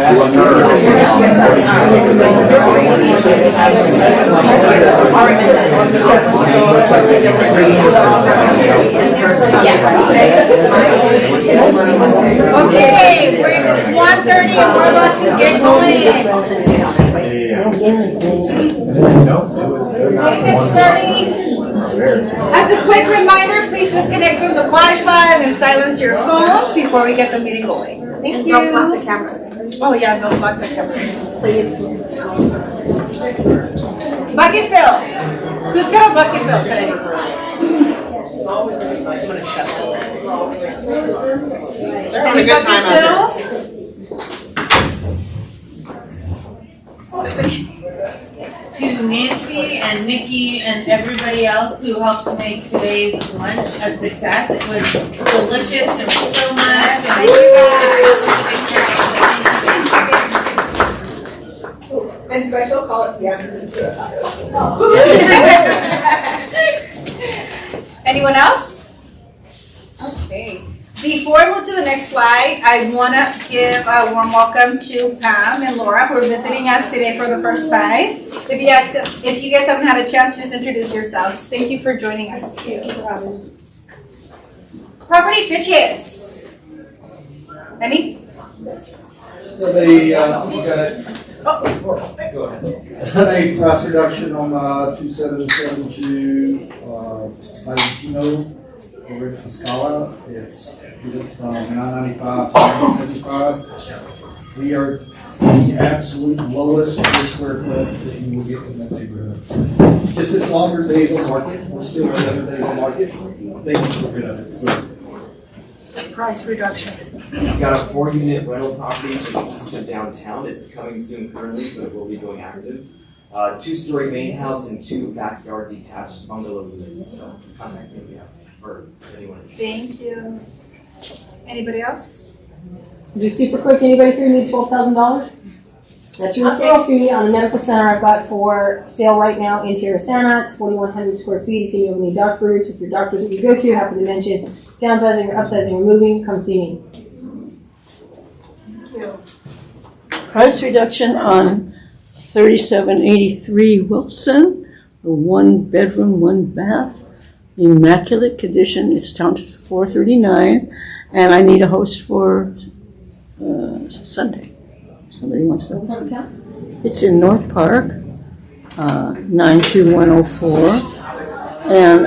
Okay, it's 1:30 and we're about to get going. As a quick reminder, please disconnect from the Wi-Fi and silence your phone before we get the meeting going. Thank you. Don't block the camera. Oh yeah, don't block the camera. Please. Bucket fills. Who's got a bucket fill today? They're having a good time out there. To Nancy and Nikki and everybody else who helped make today's lunch a success. It was delicious. There was so much. Thank you guys. And special call it to the afternoon. Anyone else? Okay. Before I move to the next slide, I want to give a warm welcome to Pam and Laura, who are visiting us today for the first time. If you guys haven't had a chance, just introduce yourselves. Thank you for joining us. Property pitches. Emmy? So they, got a price reduction on 2772 Valentino over at Scala. It's from $995 to $975. We are the absolute lowest per square foot that you will get in that neighborhood. Just as longer days on market, we're still 11 days on market. They can get rid of it. So. Price reduction. We've got a 4-unit rental property just east of downtown. It's coming soon currently, but it will be going active. 2-story main house and 2 backyard detached bungalow units. So contact me if you have, or anyone interested. Thank you. Anybody else? Just super quick, anybody here need $12,000? That's your referral fee on the medical center I've got for sale right now. Interior Santa, it's 4,100 square feet. If you have any doctor groups, if your doctors that you go to happen to mention downsizing or upsizing or moving, come see me. Thank you. Price reduction on 3783 Wilson, a 1-bedroom, 1-bath, immaculate condition. It's down to $439, and I need a host for Sunday. Somebody wants to host it. It's in North Park, 92104. And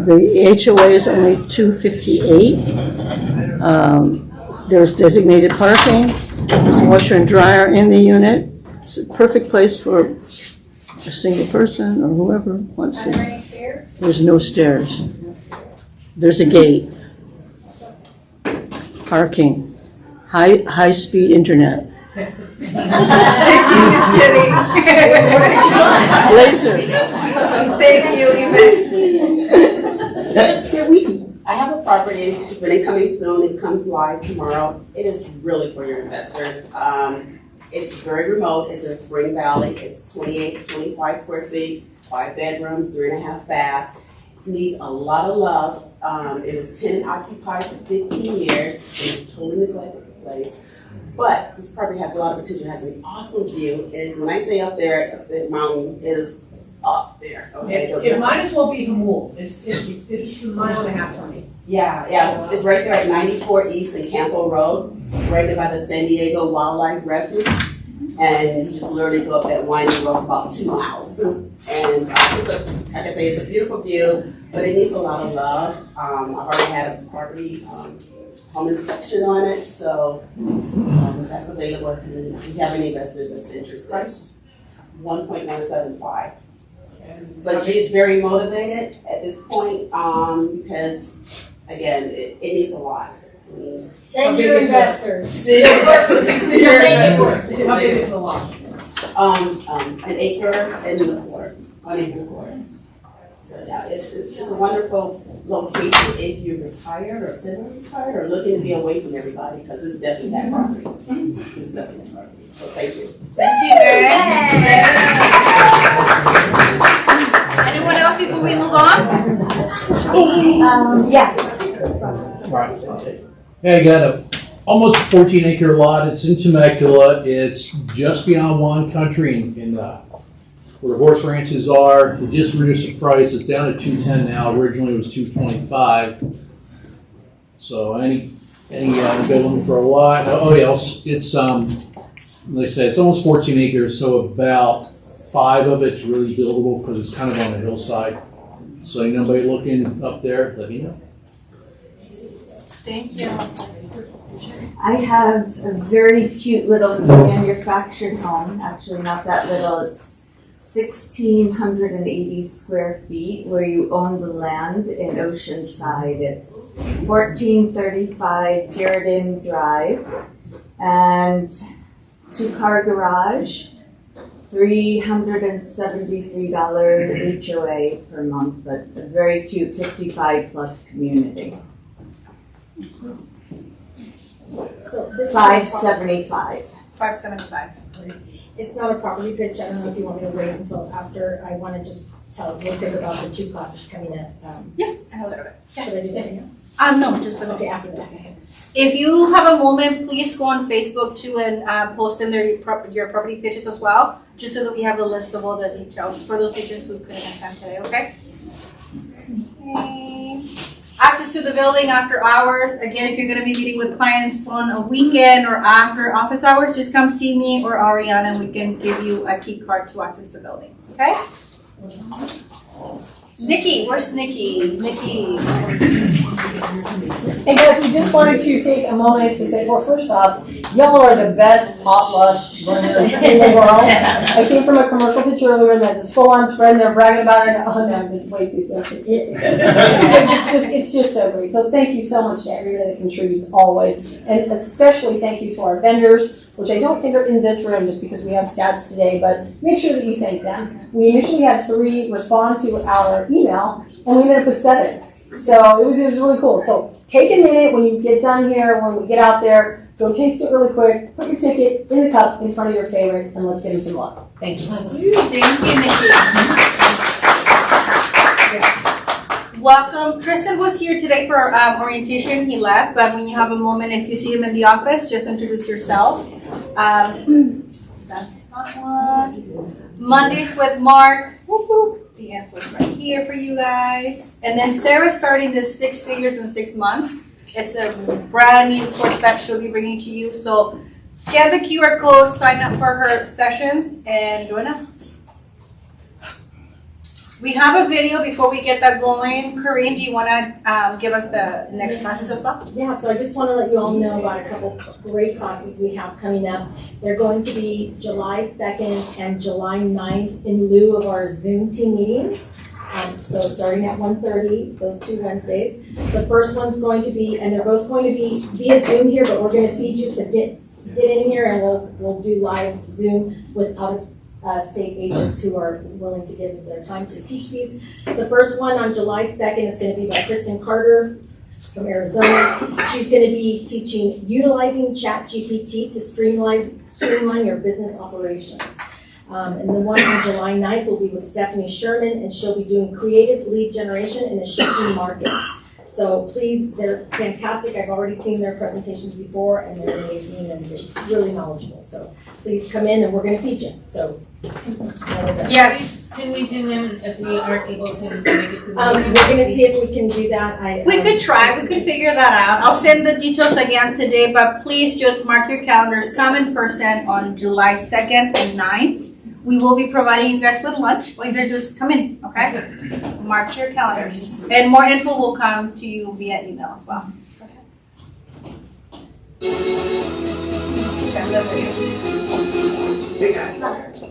the HOA is only $258. There's designated parking. There's a washer and dryer in the unit. It's a perfect place for a single person or whoever wants to. Are there any stairs? There's no stairs. There's a gate. Parking. High-speed internet. Just kidding. Laser. Thank you, Yvette. I have a property, it's been coming soon, it comes live tomorrow. It is really for your investors. It's very remote, it's in Spring Valley, it's 28, 25 square feet, 5 bedrooms, 3.5 bath. Needs a lot of love. It was tenant occupied for 15 years, in a totally neglected place. But this property has a lot of potential, has an awesome view. It is, when I say up there, the mountain is up there, okay? It might as well be Hamul. It's a mile and a half from me. Yeah, it's right there at 94 East and Campo Road, right there by the San Diego Wildlife Refuge. And you just literally go up that winding road for about 2 miles. And like I say, it's a beautiful view, but it needs a lot of love. I've already had a property home inspection on it, so that's available if you have any investors that's interested. 1.175. But she's very motivated at this point because, again, it needs a lot. Send your investors. How big is the lot? An acre and a quarter. 1 acre and a quarter. So yeah, it's a wonderful location if you're retired or semi-retired or looking to be away from everybody, because it's definitely that property. It's definitely that property. So thank you. Thank you, guys. Anyone else before we move on? Yes. Right. Yeah, you got a almost 14-acre lot. It's in Temecula. It's just beyond Juan Country in where the horse ranches are. We just reduced the price. It's down to $210 now. Originally it was $225. So anybody looking for a lot? Oh yeah, it's like I said, it's almost 14 acres. So about 5 of it's really buildable because it's kind of on the hillside. So anybody looking up there, let me know. Thank you. I have a very cute little manufactured home, actually not that little. It's 1,680 square feet where you own the land in Oceanside. It's 1435 Garrett Drive and 2-car garage, $373 HOA per month, but a very cute 55 plus community. So this is 575. 575. It's not a property pitch. I don't know if you want me to wait until after. I want to just tell a little bit about the 2 classes coming up. Yeah, I have a little bit. Should I do that now? No, just a little Okay, bit. after that. If you have a moment, please go on Facebook too and post in there your property pictures as well, just so that we have a list of all the details for those agents who couldn't attend today, okay? Okay. Access to the building after hours. Again, if you're gonna be meeting with clients on a weekend or after office hours, just come see me or Ariana and we can give you a key card to access the building, okay? Nikki, where's Nikki? Nikki. Hey guys, we just wanted to take a moment to say, well, first off, y'all are the best potluck runners in the world. I came from a commercial pitch earlier that is full on spread and they're bragging about it. Oh no, I'm just way too selfish. It's just so great. So thank you so much to everybody that contributes always. And especially thank you to our vendors, which I don't think are in this room just because we have stats today, but make sure that you thank them. We initially had 3 respond to our email and we ended up with 7. So it was really cool. So take a minute when you get done here, when we get out there, go taste it really quick, put your ticket in the cup in front of your favorite, and let's give them some love. Thank you. Thank you, Nikki. Welcome. Tristan was here today for orientation. He left, but when you have a moment, if you see him in the office, just introduce yourself. That's that one. Mondays with Mark. Whoop, whoop. The info's right here for you guys. And then Sarah's starting this 6 figures in 6 months. It's a brand new course that she'll be bringing to you. So scan the QR code, sign up for her sessions, and join us. We have a video before we get that going. Corinne, do you want to give us the next classes as well? Yeah, so I just want to let you all know about a couple great classes we have coming up. They're going to be July 2nd and July 9th in lieu of our Zoom team meetings. So starting at 1:30, those 2 Wednesdays. The first one's going to be, and they're both going to be via Zoom here, but we're going to feed you, so get in here and we'll do live Zoom with state agents who are willing to give their time to teach these. The first one on July 2nd is going to be by Kristen Carter from Arizona. She's going to be teaching utilizing ChatGPT to streamline your business operations. And the one on July 9th will be with Stephanie Sherman, and she'll be doing creative lead generation in a shifting market. So please, they're fantastic. I've already seen their presentations before, and they're amazing and they're really knowledgeable. So please come in, and we're going to feed you. So yes. Can we zoom in if we aren't able to make it to the we're going to see if we can do that. We could try. We could figure that out. I'll send the details again today, but please just mark your calendars. Come in person on July 2nd and 9th. We will be providing you guys with lunch. All you gotta do is come in, okay? Mark your calendars. And more info will come to you via email as well. Hey guys,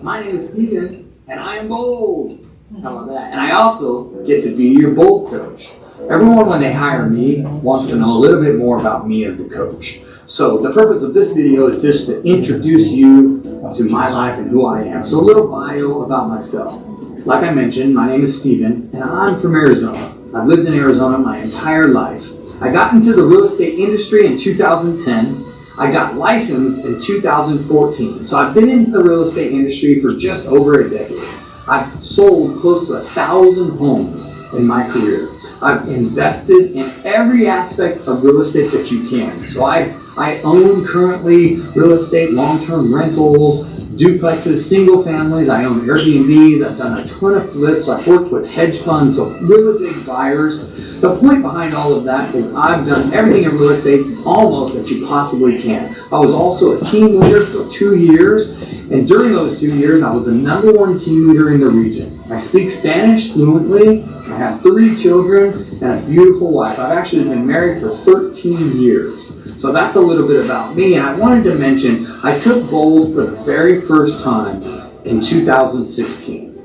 my name is Steven, and I am bold. How about that? And I also get to be your bold coach. Everyone, when they hire me, wants to know a little bit more about me as the coach. So the purpose of this video is just to introduce you to my life and who I am. So a little bio about myself. Like I mentioned, my name is Steven, and I'm from Arizona. I've lived in Arizona my entire life. I got into the real estate industry in 2010. I got licensed in 2014. So I've been in the real estate industry for just over a decade. I've sold close to 1,000 homes in my career. I've invested in every aspect of real estate that you can. So I I own currently real estate, long-term rentals, duplexes, single families. I own Airbnbs. I've done a ton of flips. I've worked with hedge funds, so really big buyers. The point behind all of that is I've done everything in real estate almost that you possibly can. I was also a team leader for 2 years, and during those 2 years, I was the #1 team leader in the region. I speak Spanish fluently. I have 3 children and a beautiful wife. I've actually been married for 13 years. So that's a little bit about me, and I wanted to mention I took Bold for the very first time in 2016.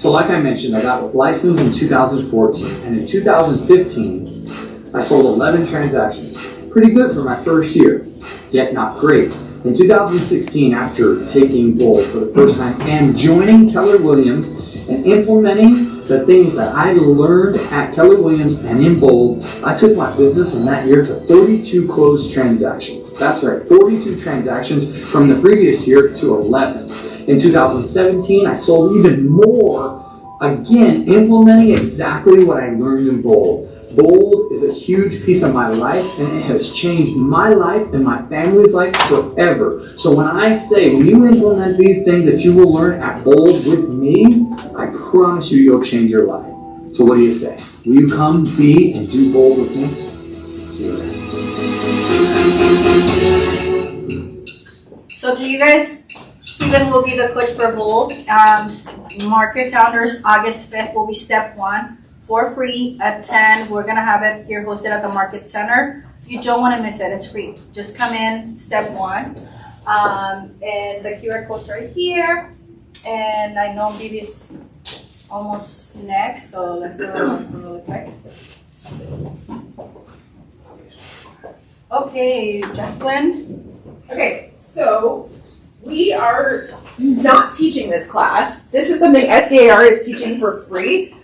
So like I mentioned, I got licensed in 2014, and in 2015, I sold 11 transactions. Pretty good for my first year, yet not great. In 2016, after taking Bold for the first time and joining Keller Williams and implementing the things that I learned at Keller Williams and in Bold, I took my business in that year to 32 closed transactions. That's right, 42 transactions from the previous year to 11. In 2017, I sold even more, again, implementing exactly what I learned in Bold. Bold is a huge piece of my life, and it has changed my life and my family's life forever. So when I say, when you implement these things that you will learn at Bold with me, I promise you'll change your life. So what do you say? Will you come be and do Bold with me? See you later. So do you guys, Steven will be the coach for Bold. Mark your calendars, August 5th will be step 1. For free at 10. We're gonna have it here hosted at the Market Center. You don't wanna miss it, it's free. Just come in, step 1. And the QR code's right here. And I know Bibi's almost next, so let's go really quick. Okay, Jacqueline. Okay, so we are not teaching this class. This is something SDAR is teaching for free.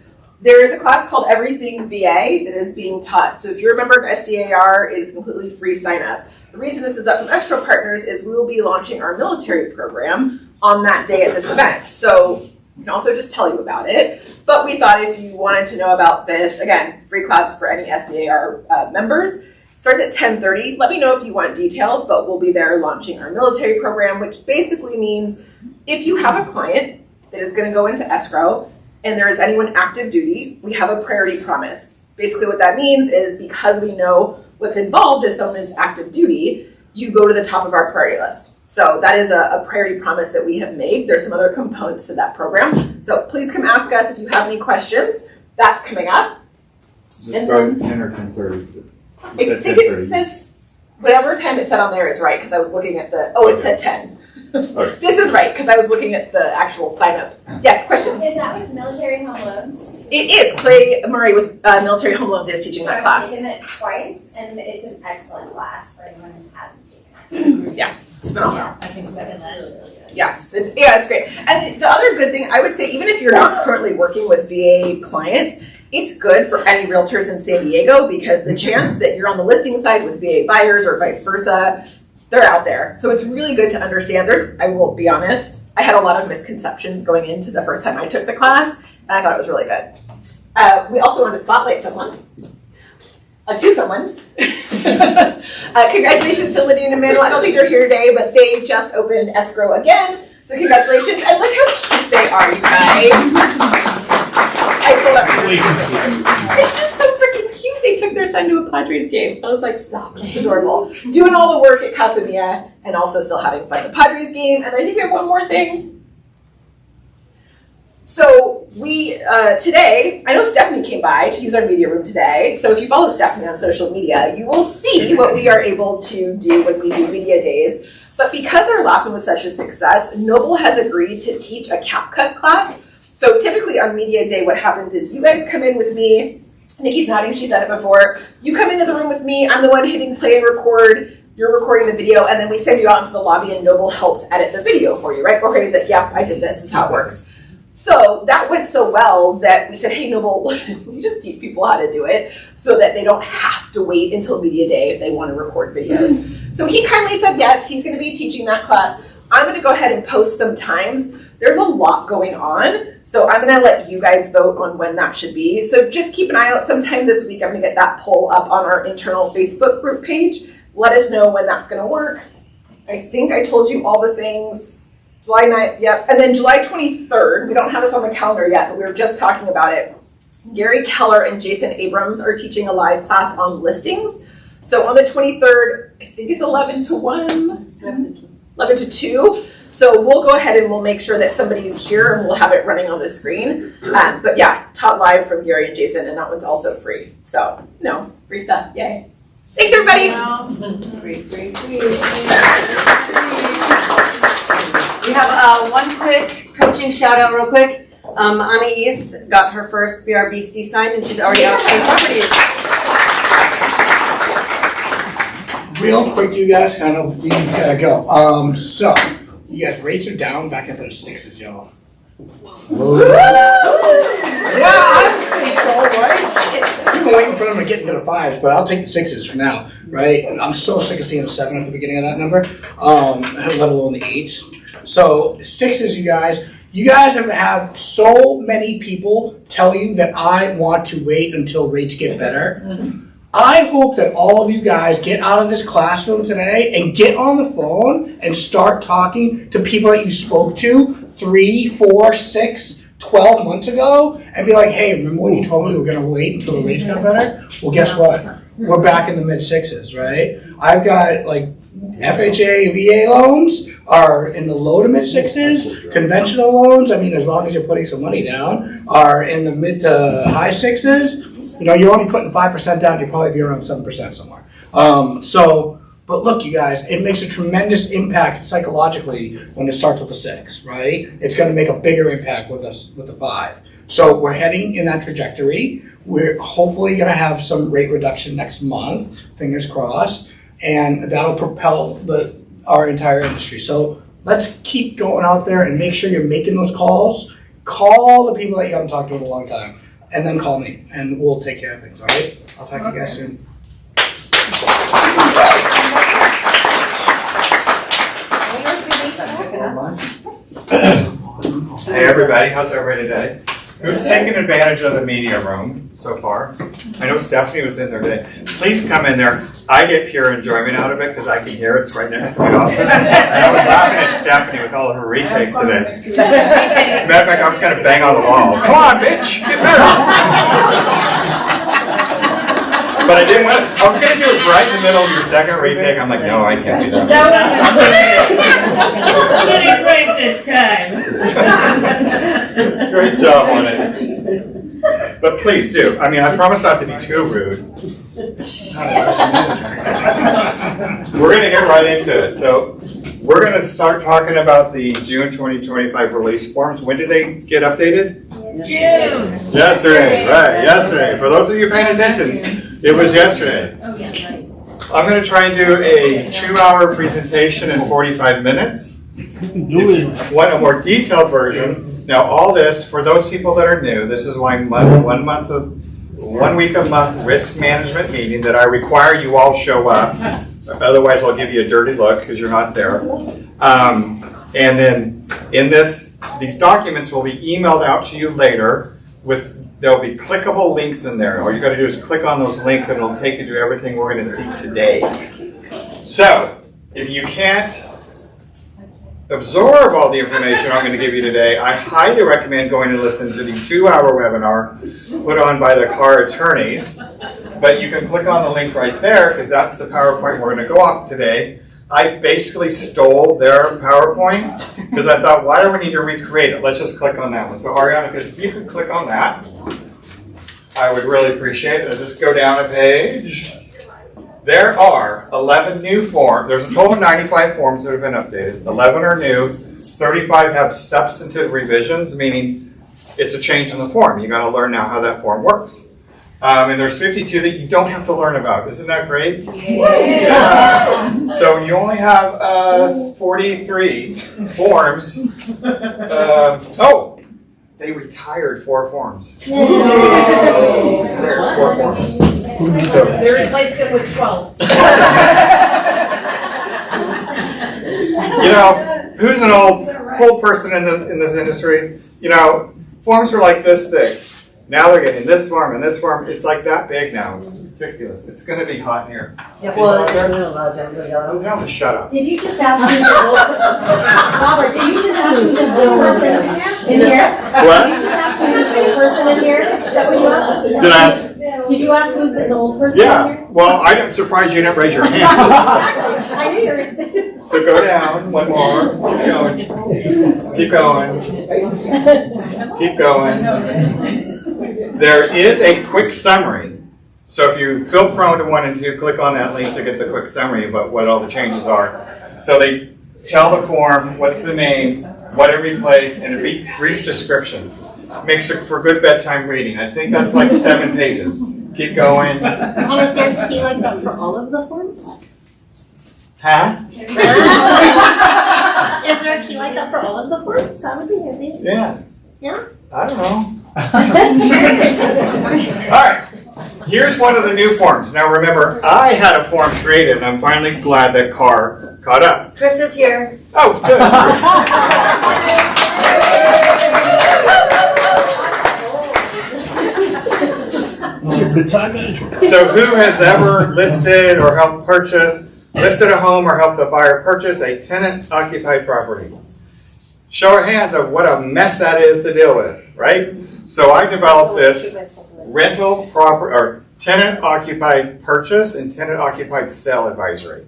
There is a class called Everything VA that is being taught. So if you're a member of SDAR, it is completely free sign up. The reason this is up from Escrow Partners is we will be launching our military program on that day at this event. So we can also just tell you about it. But we thought if you wanted to know about this, again, free class for any SDAR members. Starts at 10:30. Let me know if you want details, but we'll be there launching our military program, which basically means if you have a client that is going to go into escrow, and there is anyone active duty, we have a priority promise. Basically what that means is because we know what's involved if someone is active duty, you go to the top of our priority list. So that is a priority promise that we have made. There's some other components to that program. So please come ask us if you have any questions. That's coming up. Does it start at 10 or 10:30? I think it says, whatever time it said on there is right, because I was looking at the, it said 10. Okay. This is right, because I was looking at the actual sign up. Yes, question? Is that with military home loans? It is. Clay Murray with Military Home Loans is teaching that class. I've taken it twice, and it's an excellent class for anyone who hasn't taken it. Yeah, it's phenomenal. I think second that. Really good. Yes, it's great. And the other good thing, I would say, even if you're not currently working with VA clients, it's good for any realtors in San Diego because the chance that you're on the listing side with VA buyers or vice versa, they're out there. So it's really good to understand. I will be honest, I had a lot of misconceptions going into the first time I took the class, and I thought it was really good. We also want to spotlight someone. 2 someones. Congratulations to Lydia and Emmanuel. I don't think they're here today, but they just opened escrow again. So congratulations. And look how cute they are, you guys. I sold up. It's just so freaking cute. They took their son to a Padres game. I was like, stop. It's adorable. Doing all the work at Casamia and also still having fun at the Padres game. And I think we have one more thing. So we, today, I know Stephanie came by to use our media room today. So if you follow Stephanie on social media, you will see what we are able to do when we do media days. But because our last one was such a success, Noble has agreed to teach a CapCut class. So typically on media day, what happens is you guys come in with me. Nikki's nodding, she's done it before. You come into the room with me. I'm the one hitting play and record. You're recording the video, and then we send you out into the lobby, and Noble helps edit the video for you, right? Or he's like, yep, I did this. This is how it works. So that went so well that we said, hey, Noble, we just teach people how to do it so that they don't have to wait until media day if they want to record videos. So he kindly said yes, he's going to be teaching that class. I'm going to go ahead and post some times. There's a lot going on, so I'm going to let you guys vote on when that should be. So just keep an eye out. Sometime this week, I'm going to get that poll up on our internal Facebook group page. let us know when that's gonna work. I think I told you all the things. July 9th, yep. And then July 23rd, we don't have this on the calendar yet, but we were just talking about it. Gary Keller and Jason Abrams are teaching a live class on listings. So on the 23rd, I think it's 11 to 1, 11 to 2. So we'll go ahead and we'll make sure that somebody's here and we'll have it running on the screen. But yeah, taught live from Gary and Jason, and that one's also free. So, free stuff, yay. Thanks, everybody. Free. We have one quick coaching shout out real quick. Anais got her first BRBC signed and she's already out showing properties. Real quick, you guys, kind of, we gotta go. So, you guys, rates are down back into the 6s, y'all. Yeah, I'd say so, right? I've been waiting for them to get into the 5s, but I'll take the 6s for now, right? I'm so sick of seeing the 7 at the beginning of that number, let alone the 8s. So 6s, you guys have had so many people tell you that I want to wait until rates get better. I hope that all of you guys get out of this classroom today and get on the phone and start talking to people that you spoke to 3, 4, 6, 12 months ago and be like, hey, remember when you told me we were going to wait until the rates got better? Well, guess what? We're back in the mid 6s, right? I've got like FHA, VA loans are in the low to mid 6s. Conventional loans, I mean, as long as you're putting some money down, are in the mid to high 6s. You're only putting 5% down, you'll probably be around 7% somewhere. But look, you guys, it makes a tremendous impact psychologically when it starts with a 6, right? It's going to make a bigger impact with the 5. So we're heading in that trajectory. We're hopefully going to have some rate reduction next month, fingers crossed, and that'll propel our entire industry. So let's keep going out there and make sure you're making those calls. Call the people that you haven't talked to in a long time, and then call me, and we'll take care of things, all right? I'll talk to you guys soon. Hey everybody, how's everybody today? Who's taking advantage of the media room so far? I know Stephanie was in there today. Please come in there. I get pure enjoyment out of it because I can hear it's right next to my office. And I was laughing at Stephanie with all of her retakes today. Matter of fact, I was kind of bang on the wall. Come on, bitch, get better. But I didn't want to. I was going to do it right in the middle of your second retake. I'm like, no, I can't do that. Get it right this time. Great job on it. But please do. I mean, I promise not to be too rude. We're going to get right into it. So we're going to start talking about the June 2025 release forms. When did they get updated? June. Yesterday, right, yesterday. For those of you paying attention, it was yesterday. Oh, yeah, right. I'm going to try and do a 2-hour presentation in 45 minutes. Want a more detailed version. Now, all this, for those people that are new, this is my 1 week a month risk management meeting that I require you all show up. Otherwise, I'll give you a dirty look because you're not there. And then in these documents will be emailed out to you later there'll be clickable links in there. All you got to do is click on those links and it'll take you to everything we're going to see today. So, if you can't absorb all the information I'm going to give you today, I highly recommend going to listen to the 2-hour webinar put on by the car attorneys. But you can click on the link right there because that's the PowerPoint we're going to go off today. I basically stole their PowerPoint because I thought, why do we need to recreate it? Let's just click on that one. So Ariana, if you could click on that, I would really appreciate it. I'll just go down a page. There are 11 new forms. There's a total of 95 forms that have been updated. 11 are new. 35 have substantive revisions, meaning it's a change in the form. You got to learn now how that form works. And there's 52 that you don't have to learn about. Isn't that great? Yeah. So you only have 43 forms. They retired 4 forms. Retired 4 forms. So They replaced it with 12. Who's an old person in this industry? Forms are like this thick. Now they're getting this form and this form. It's like that big now. It's ridiculous. It's going to be hot in here. Yeah, well, it's a little loud down there. I'm down to shut up. Did you just ask who's the Robert, did you just ask who's the middle person in here? What? Did you just ask who's the middle person in here? Is that what you asked? Did I ask? Did you ask who's the old person in Yeah. here? Well, I'm surprised you didn't raise your hand. Exactly. I knew you were going to say. So go down one more. Keep going. Keep going. Keep going. There is a quick summary. So if you feel prone to wanting to, click on that link to get the quick summary about what all the changes are. So they tell the form, what's the name, what it replaced, and a brief description. Makes it for good bedtime reading. I think that's like 7 pages. Keep going. And is there a key like that for all of the forms? Huh? Is there a key like that for all of the forms? That would be handy. Yeah. Yeah? I don't know. All right. Here's one of the new forms. Now remember, I had a form created, and I'm finally glad that Carr caught up. Chris is here. Oh, good. Good time management. So who has ever listed or helped purchase, listed a home or helped a buyer purchase a tenant-occupied property? Show of hands of what a mess that is to deal with, right? So I developed this rental property or tenant-occupied purchase and tenant-occupied sale advisory.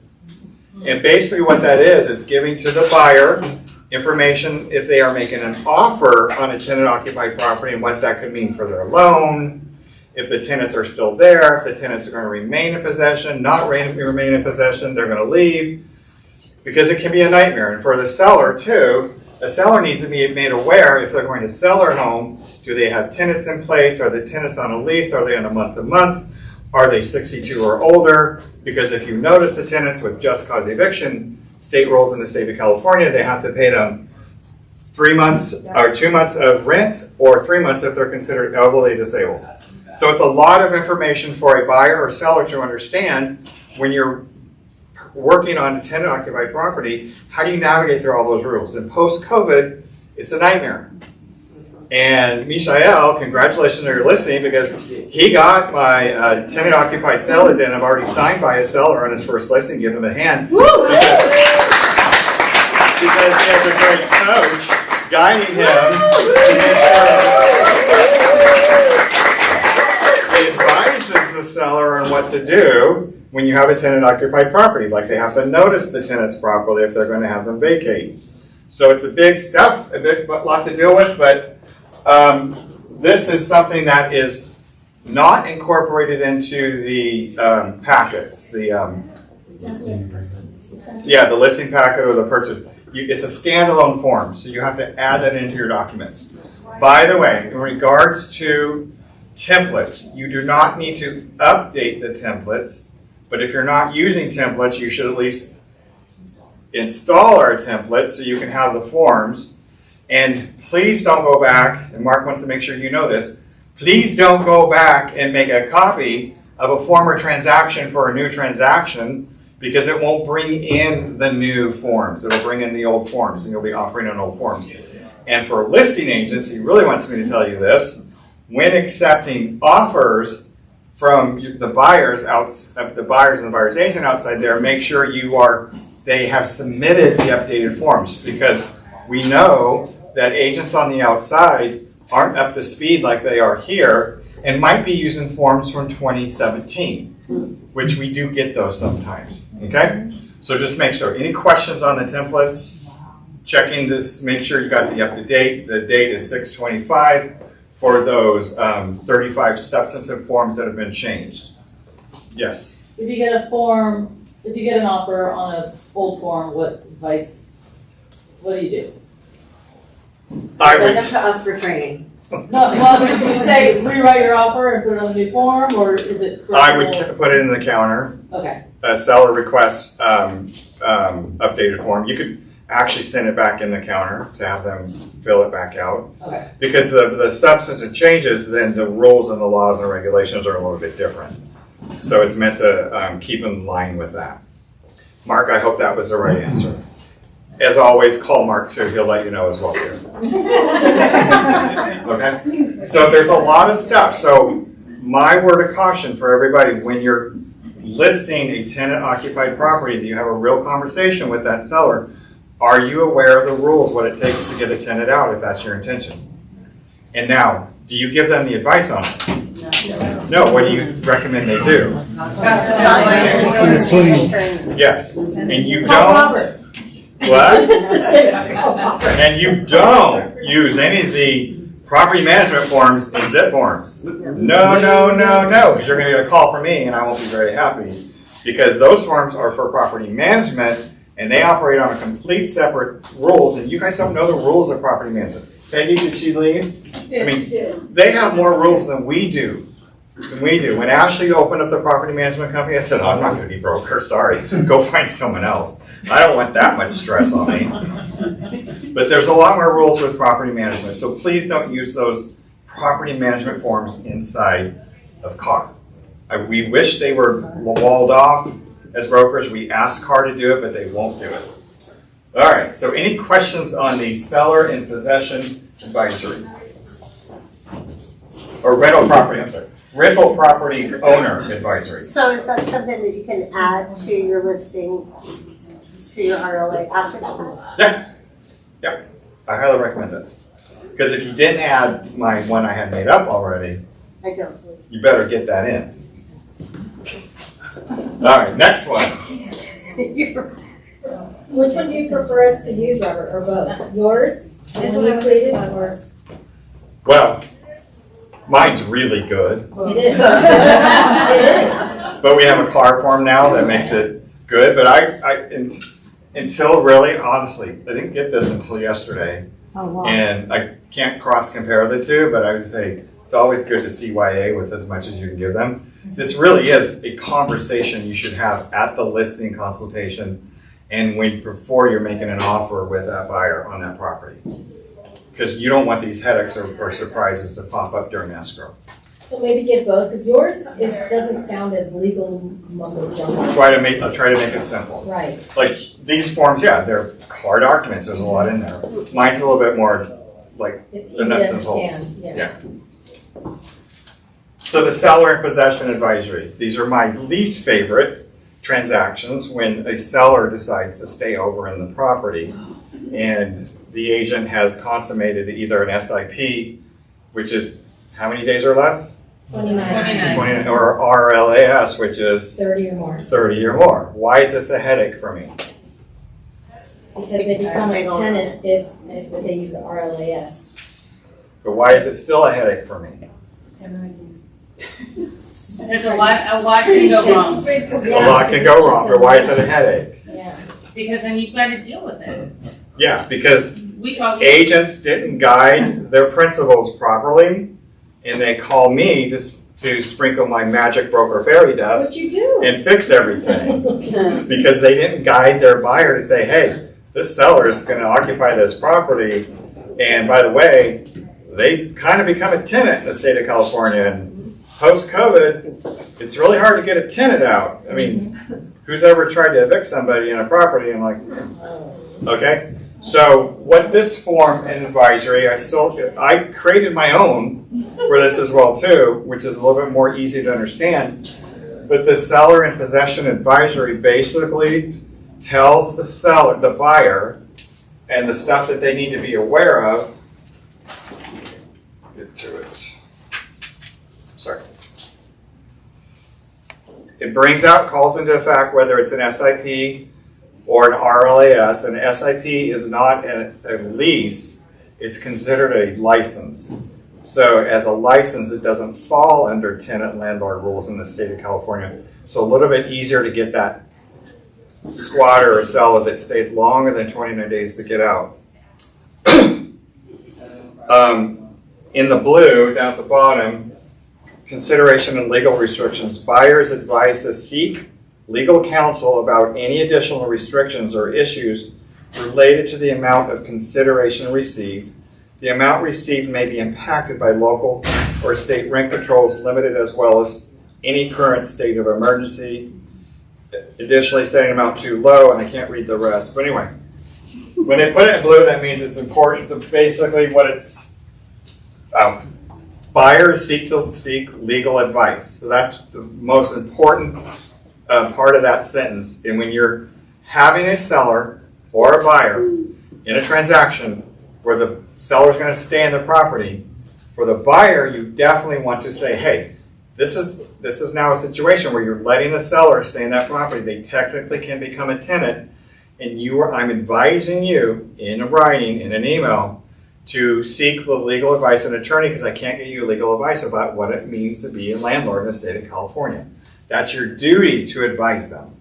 And basically what that is, it's giving to the buyer information if they are making an offer on a tenant-occupied property and what that could mean for their loan, if the tenants are still there, if the tenants are going to remain in possession, not remain in possession, they're going to leave, because it can be a nightmare. And for the seller too, a seller needs to be made aware if they're going to sell their home, do they have tenants in place? Are the tenants on a lease? Are they on a month-to-month? Are they 62 or older? Because if you notice the tenants with just cause eviction, state rules in the state of California, they have to pay them 3 months or 2 months of rent or 3 months if they're considered elderly disabled. So it's a lot of information for a buyer or seller to understand when you're working on a tenant-occupied property. How do you navigate through all those rules? And post-COVID, it's a nightmare. And Mishael, congratulations if you're listening, because he got my tenant-occupied sale that I've already signed by a seller on his first listing. Give him a hand. Because he has a great coach guiding him to make sure he advises the seller on what to do when you have a tenant-occupied property. Like they have to notice the tenants properly if they're going to have them vacate. So it's a big stuff, a lot to deal with, but this is something that is not incorporated into the packets, the listing packet or the purchase. It's a standalone form, so you have to add that into your documents. By the way, in regards to templates, you do not need to update the templates, but if you're not using templates, you should at least install our templates so you can have the forms. And please don't go back, and Mark wants to make sure you know this, please don't go back and make a copy of a former transaction for a new transaction, because it won't bring in the new forms. It'll bring in the old forms, and you'll be offering on old forms. And for listing agents, he really wants me to tell you this, when accepting offers from the buyers and the buyer's agent outside there, make sure they have submitted the updated forms, because we know that agents on the outside aren't up to speed like they are here and might be using forms from 2017, which we do get those sometimes, okay? So just make sure. Any questions on the templates? Checking this, make sure you got the up-to-date. The date is 6/25 for those 35 substantive forms that have been changed. Yes? If you get an offer on an old form, what do you do? Send them to us for training. No, well, would you say rewrite your offer and put it on the new form, or is it? I would put it in the counter. Okay. A seller requests updated form. You could actually send it back in the counter to have them fill it back out. Okay. Because the substantive changes, then the rules and the laws and regulations are a little bit different. So it's meant to keep in line with that. Mark, I hope that was the right answer. As always, call Mark too. He'll let you know as well too. Okay? So there's a lot of stuff. So my word of caution for everybody, when you're listing a tenant occupied property, that you have a real conversation with that seller, are you aware of the rules, what it takes to get a tenant out if that's your intention? And now, do you give them the advice on it? No, what do you recommend they do? Yes, and you don't. What? And you don't use any of the property management forms in zip forms. No, because you're going to get a call from me and I won't be very happy, because those forms are for property management and they operate on a complete separate rules, and you guys don't know the rules of property management. Peggy, did she leave? I mean, they have more rules than we do. When Ashley opened up the property management company, I said, oh, I'm not going to be broker, sorry. Go find someone else. I don't want that much stress on me. But there's a lot more rules with property management, so please don't use those property management forms inside of CAR. We wish they were walled off as brokers. We ask CAR to do it, but they won't do it. All right, so any questions on the seller in possession advisory? Or rental property, I'm sorry. Rental property owner advisory. So is that something that you can add to your listing, to your RLA after that? Yeah, I highly recommend it. Because if you didn't add my one I had made up already, I don't. you better get that in. All right, next one. Which one do you prefer us to use, Robert, or both? Yours? That's what I was created, or? Well, mine's really good. It is. It is. But we have a CAR form now that makes it good. But until really, honestly, I didn't get this until yesterday. Oh, wow. And I can't cross compare the two, but I would say it's always good to CYA with as much as you can give them. This really is a conversation you should have at the listing consultation and before you're making an offer with that buyer on that property. Because you don't want these headaches or surprises to pop up during escrow. So maybe give both, because yours doesn't sound as legal mumbo jumbo. Try to make it simple. Right. Like these forms, yeah, they're CAR documents. There's a lot in there. Mine's a little bit more like it's the nuts and bolts. Understand. Yeah. So the seller in possession advisory. These are my least favorite transactions when a seller decides to stay over in the property and the agent has consummated either an SIP, which is how many days or less? 29. Or RLAS, which is 30 or more. 30 or more. Why is this a headache for me? Because they become a tenant if they use the RLAS. But why is it still a headache for me? There's a lot can go wrong. A lot can go wrong, but why is it a headache? Yeah. Because then you've got to deal with it. Yeah, because We call agents didn't guide their principals properly, and they call me to sprinkle my magic broker fairy dust and fix everything. Because they didn't guide their buyer to say, hey, this seller is going to occupy this property, and by the way, they kind of become a tenant in the state of California, and post-COVID, it's really hard to get a tenant out. I mean, who's ever tried to evict somebody in a property and like, okay? So what this form and advisory, I created my own for this as well too, which is a little bit more easy to understand. But the seller in possession advisory basically tells the buyer, and the stuff that they need to be aware of. Get to it. Sorry. It calls into effect whether it's an SIP or an RLAS. An SIP is not a lease, it's considered a license. So as a license, it doesn't fall under tenant landlord rules in the state of California. So a little bit easier to get that squatter or seller that stayed longer than 29 days to get out. In the blue, down at the bottom, consideration and legal restrictions. Buyers advised to seek legal counsel about any additional restrictions or issues related to the amount of consideration received. The amount received may be impacted by local or state rent controls, limited as well as any current state of emergency. Additionally, setting amount too low, and I can't read the rest. But anyway, When they put it in blue, that means it's important. So basically what it's, buyers seek legal advice. So that's the most important part of that sentence. And when you're having a seller or a buyer in a transaction where the seller's going to stay in the property, for the buyer, you definitely want to say, hey, this is now a situation where you're letting a seller stay in that property. They technically can become a tenant, and I'm advising you in writing, in an email, to seek the legal advice of an attorney because I can't get you legal advice about what it means to be a landlord in the state of California. That's your duty to advise them.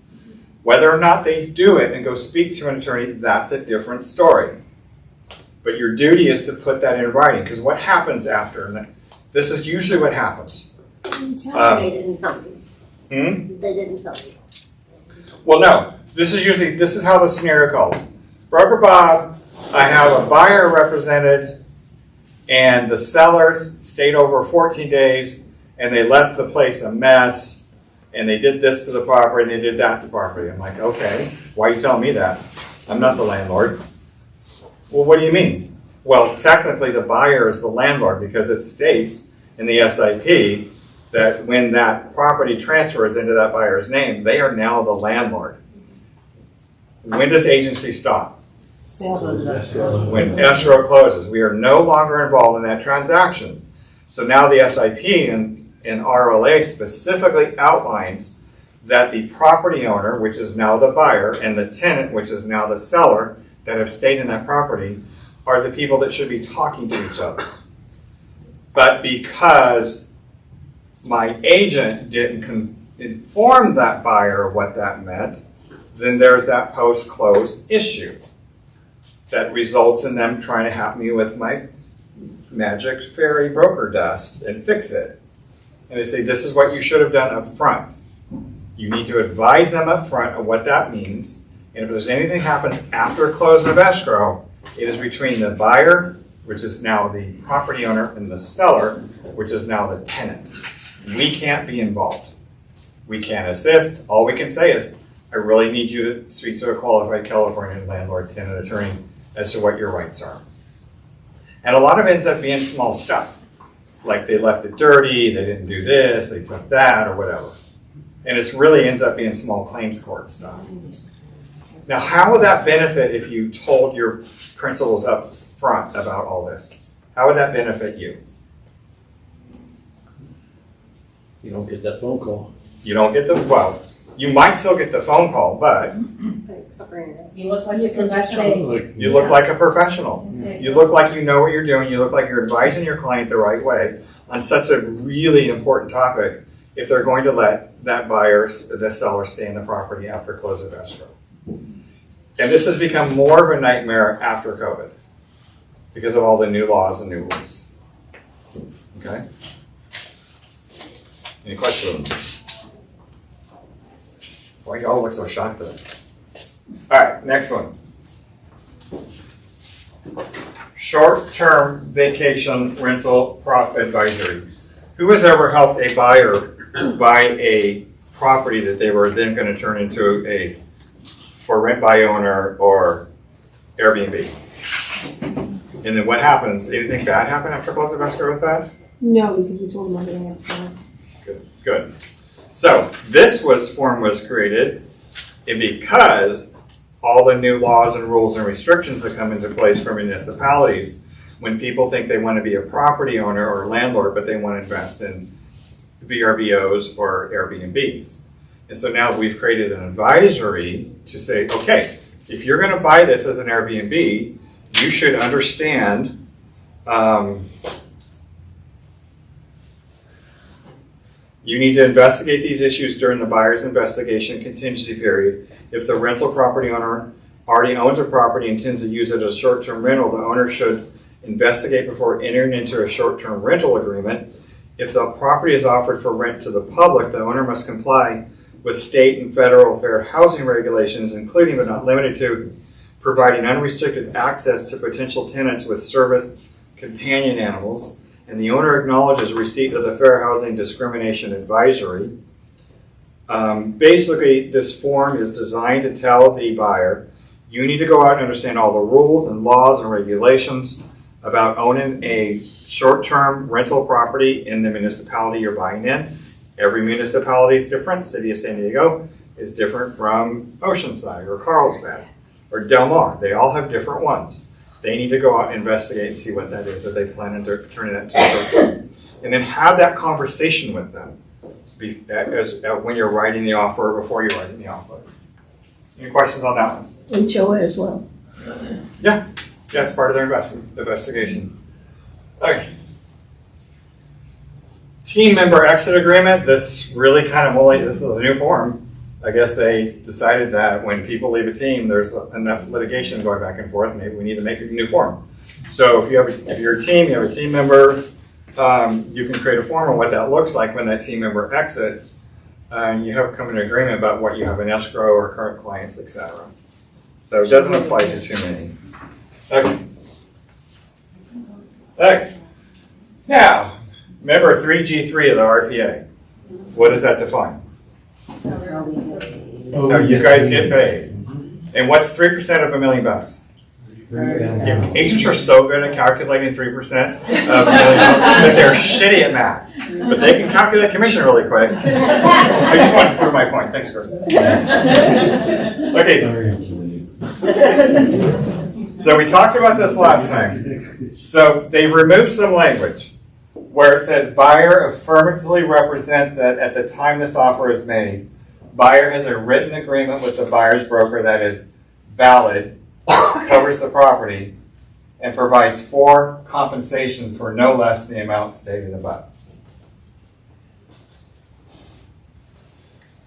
Whether or not they do it and go speak to an attorney, that's a different story. But your duty is to put that in writing, because what happens after, this is usually what happens. They didn't tell me. They didn't tell me. Well, no, this is how the scenario goes. Broker Bob, I have a buyer represented, and the sellers stayed over 14 days, and they left the place a mess, and they did this to the property, and they did that to the property. I'm like, okay, why are you telling me that? I'm not the landlord. Well, what do you mean? Well, technically the buyer is the landlord because it states in the SIP that when that property transfers into that buyer's name, they are now the landlord. When does agency stop? When escrow closes. We are no longer involved in that transaction. So now the SIP in RLA specifically outlines that the property owner, which is now the buyer, and the tenant, which is now the seller, that have stayed in that property, are the people that should be talking to each other. But because my agent didn't inform that buyer of what that meant, then there's that post-close issue that results in them trying to help me with my magic fairy broker dust and fix it. And they say, this is what you should have done up front. You need to advise them up front of what that means. And if there's anything happens after close of escrow, it is between the buyer, which is now the property owner, and the seller, which is now the tenant. We can't be involved. We can't assist. All we can say is, I really need you to speak to a qualified California landlord tenant attorney as to what your rights are. And a lot of it ends up being small stuff. Like they left it dirty, they didn't do this, they took that, or whatever. And it really ends up being small claims court stuff. Now, how would that benefit if you told your principals up front about all this? How would that benefit you? You don't get that phone call. You don't get well, you might still get the phone call, but You look like you're professional. you look like a professional. You look like you know what you're doing. You look like you're advising your client the right way on such a really important topic if they're going to let that buyer, the seller, stay in the property after close of escrow. And this has become more of a nightmare after COVID because of all the new laws and new rules. Okay? Any questions? Why y'all look so shocked today? All right, next one. Short-term vacation rental prop advisory. Who has ever helped a buyer buy a property that they were then going to turn into for rent by owner or Airbnb? And then what happens? Anything bad happen after close of escrow with that? No, because we told them everything up front. Good. So this form was created because all the new laws and rules and restrictions that come into place for municipalities when people think they want to be a property owner or landlord, but they want to invest in VRBOs or Airbnbs. And so now we've created an advisory to say, okay, if you're going to buy this as an Airbnb, you should understand you need to investigate these issues during the buyer's investigation contingency period. If the rental property owner already owns a property and intends to use it as a short-term rental, the owner should investigate before entering into a short-term rental agreement. If the property is offered for rent to the public, the owner must comply with state and federal fair housing regulations, including but not limited to providing unrestricted access to potential tenants with service companion animals, and the owner acknowledges receipt of the Fair Housing Discrimination Advisory. Basically, this form is designed to tell the buyer, You need to go out and understand all the rules and laws and regulations about owning a short-term rental property in the municipality you're buying in. Every municipality is different. City of San Diego is different from Oceanside or Carlsbad or Del Mar. They all have different ones. They need to go out and investigate and see what that is that they plan on turning that to short-term. And then have that conversation with them when you're writing the offer or before you're writing the offer. Any questions on that one? HOA as well. Yeah, it's part of their investigation. Okay. Team member exit agreement. This really this is a new form. I guess they decided that when people leave a team, there's enough litigation going back and forth. Maybe we need to make a new form. So if you're a team, you have a team member, you can create a form on what that looks like when that team member exits. You have come to an agreement about what you have in escrow or current clients, etc. So it doesn't apply to too many. Okay. Now, remember 3G3 of the RPA. What does that define? How you guys get paid. And what's 3% of $1 million? Yeah, agents are so good at calculating 3% of $1 million that they're shitty at math. But they can calculate commission really quick. I just wanted to prove my point. Thanks, Chris. Okay. So we talked about this last time. So they've removed some language where it says buyer affirmatively represents that at the time this offer is made, buyer has a written agreement with the buyer's broker that is valid, covers the property, and provides for compensation for no less than the amount stated above.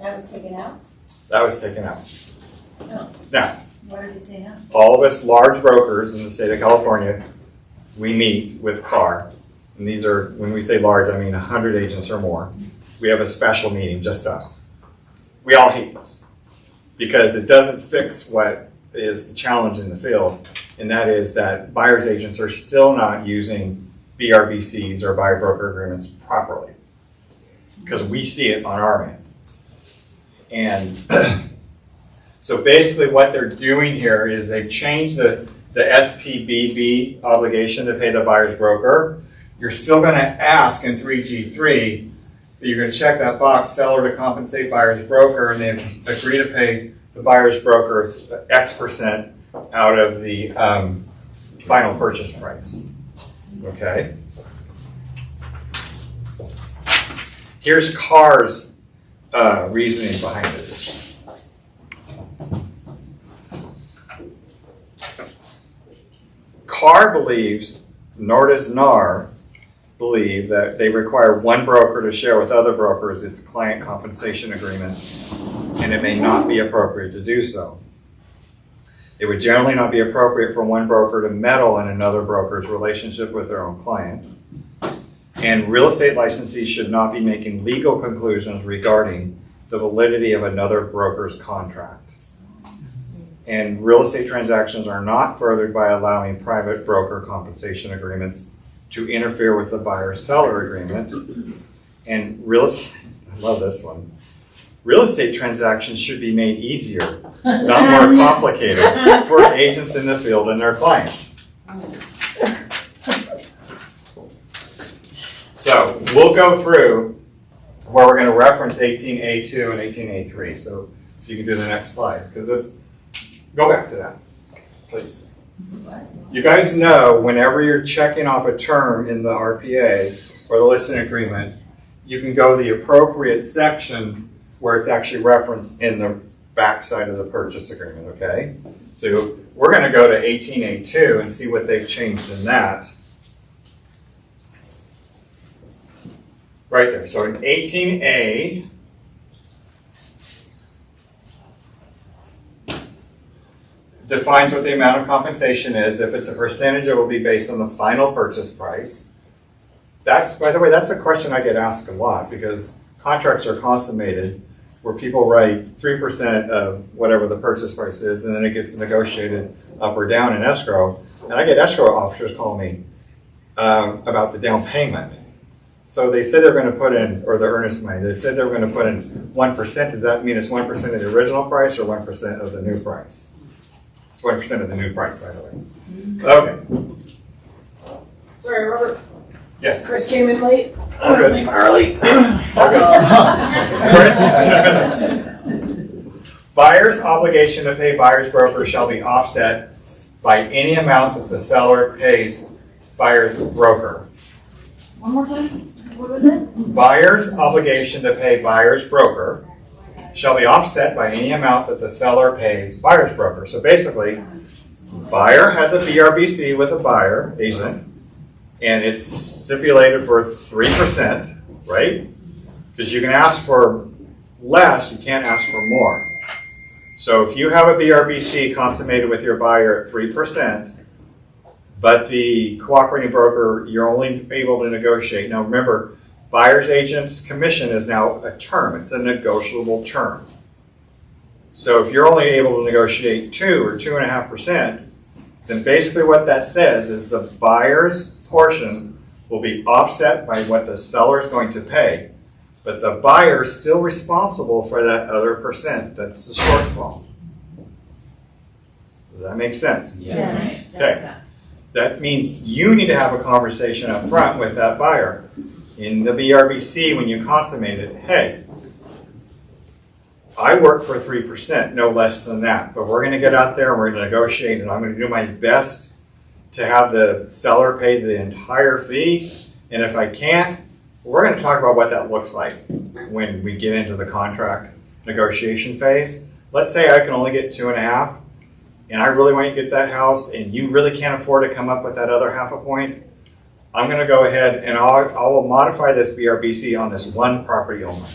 That was taken out? That was taken out. No. Now, What does it say now? all of us large brokers in the state of California, we meet with CAR. And these are, when we say large, I mean 100 agents or more. We have a special meeting, just us. We all hate this because it doesn't fix what is the challenge in the field, and that is that buyer's agents are still not using BRBCs or buyer broker agreements properly because we see it on our end. And so basically what they're doing here is they've changed the SPBB obligation to pay the buyer's broker. You're still going to ask in 3G3 that you're going to check that box, seller to compensate buyer's broker, and then agree to pay the buyer's broker X% out of the final purchase price. Okay? Here's CAR's reasoning behind it. CAR believes, nor does NAR believe, that they require one broker to share with other brokers its client compensation agreements, and it may not be appropriate to do so. It would generally not be appropriate for one broker to meddle in another broker's relationship with their own client. And real estate licensees should not be making legal conclusions regarding the validity of another broker's contract. And real estate transactions are not furthered by allowing private broker compensation agreements to interfere with the buyer-seller agreement. And I love this one. Real estate transactions should be made easier, not more complicated, for agents in the field and their clients. So we'll go through where we're going to reference 18A2 and 18A3. So if you can do the next slide, because go back to that, please. You guys know whenever you're checking off a term in the RPA or the listing agreement, you can go to the appropriate section where it's actually referenced in the backside of the purchase agreement, okay? So we're going to go to 18A2 and see what they've changed in that. Right there. So in 18A, defines what the amount of compensation is. If it's a percentage, it will be based on the final purchase price. That's, by the way, that's a question I get asked a lot because contracts are consummated where people write 3% of whatever the purchase price is, and then it gets negotiated up or down in escrow. And I get escrow officers call me about the down payment. So they said they're going to put in, or the earnest money, they said they were going to put in 1%. Does that mean it's 1% of the original price or 1% of the new price? 20% of the new price, by the way. Okay, Sorry, Robert. yes. Chris came in late. All good. Early. Chris? Buyer's obligation to pay buyer's broker shall be offset by any amount that the seller pays buyer's broker. One more time, what was it? Buyer's obligation to pay buyer's broker shall be offset by any amount that the seller pays buyer's broker. So basically, buyer has a BRBC with a buyer agent, and it's stipulated for 3%, right? Because you can ask for less, you can't ask for more. So if you have a BRBC consummated with your buyer at 3%, but the cooperating broker, you're only able to negotiate. Now remember, buyer's agent's commission is now a term. It's a negotiable term. So if you're only able to negotiate 2 or 2.5%, then basically what that says is the buyer's portion will be offset by what the seller is going to pay. But the buyer is still responsible for that other percent that's the shortfall. Does that make sense? Yes. Okay. That means you need to have a conversation up front with that buyer. In the BRBC, when you consummate it, hey, I work for 3%, no less than that. But we're going to get out there and we're going to negotiate, and I'm going to do my best to have the seller pay the entire fee. And if I can't, we're going to talk about what that looks like when we get into the contract negotiation phase. Let's say I can only get 2.5%, and I really want you to get that house, and you really can't afford to come up with that other 0.5 point. I'm going to go ahead and I will modify this BRBC on this one property only.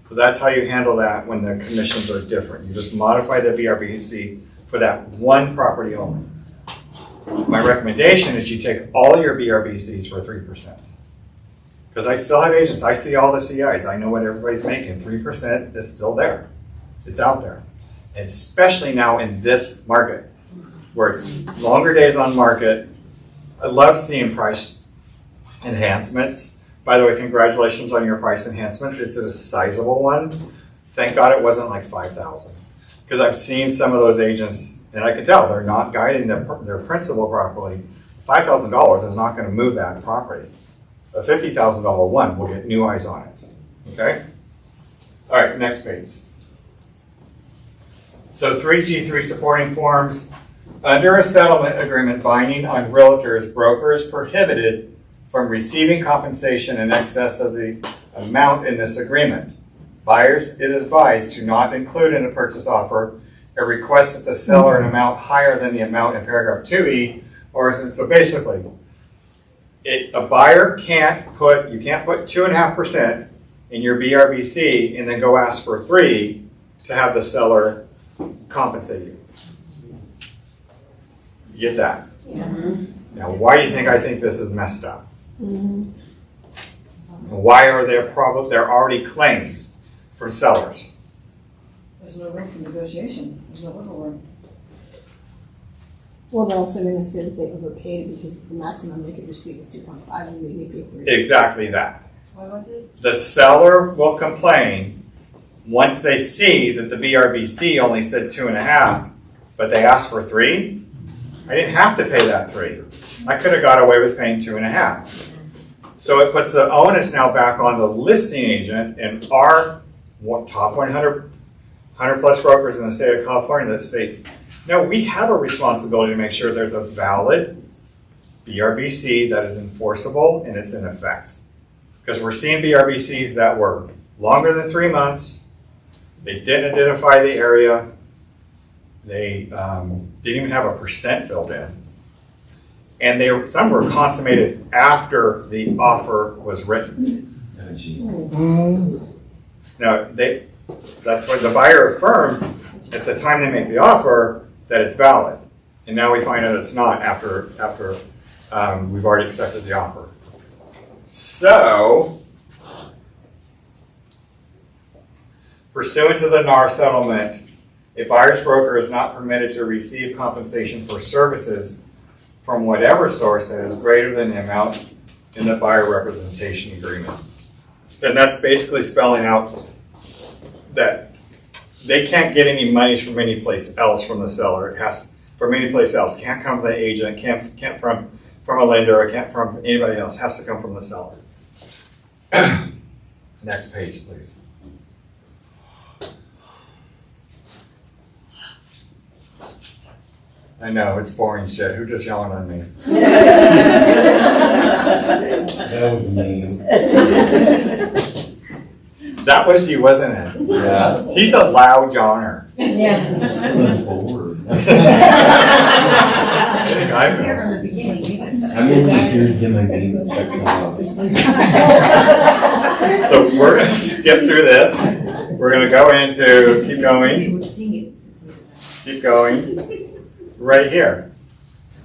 So that's how you handle that when the commissions are different. You just modify the BRBC for that one property only. My recommendation is you take all your BRBCs for 3%. Because I still have agents, I see all the CIs, I know what everybody's making. 3% is still there. It's out there. And especially now in this market, where it's longer days on market. I love seeing price enhancements. By the way, congratulations on your price enhancements. It's a sizable one. Thank God it wasn't like 5,000. Because I've seen some of those agents, and I can tell they're not guiding their principal properly. $5,000 is not going to move that property. A $50,000 one will get new eyes on it. Okay? All right, next page. So 3G3 supporting forms. Under a settlement agreement binding on realtors, broker is prohibited from receiving compensation in excess of the amount in this agreement. Buyers, it is advised to not include in a purchase offer a request that the seller an amount higher than the amount in paragraph 2E, so basically, a buyer can't put 2.5% in your BRBC and then go ask for 3 to have the seller compensate you. You get that? Yeah. Now, why do you think I think this is messed up? Why are there already claims from sellers? There's no room for negotiation, there's no wiggle room. Well, they're also going to say that they overpaid because the maximum they could receive is 2.5 and we may pay 3. Exactly that. Why was it? The seller will complain once they see that the BRBC only said 2.5, but they asked for 3. I didn't have to pay that 3. I could have got away with paying 2.5. So it puts the onus now back on the listing agent and our top 100 plus brokers in the state of California that states, no, we have a responsibility to make sure there's a valid BRBC that is enforceable and it's in effect. Because we're seeing BRBCs that were longer than 3 months, they didn't identify the area, they didn't even have a percent filled in, and some were consummated after the offer was written. Now, that's when the buyer affirms at the time they make the offer that it's valid. And now we find out it's not after we've already accepted the offer. So, pursuant to the NAR settlement, a buyer's broker is not permitted to receive compensation for services from whatever source that is greater than the amount in the buyer representation agreement. And that's basically spelling out that they can't get any money from any place else from the seller. It has from any place else. Can't come from the agent. Can't from a lender. Or can't from anybody else. Has to come from the seller. Next page, please. I know, it's boring shit. Who just yelling on me? That was mean. That was you, wasn't it? Yeah. He's a loud yawner. Yeah. I feel. I'm here to get my name checked out. So we're going to skip through this. We're going to go into, keep going, right here.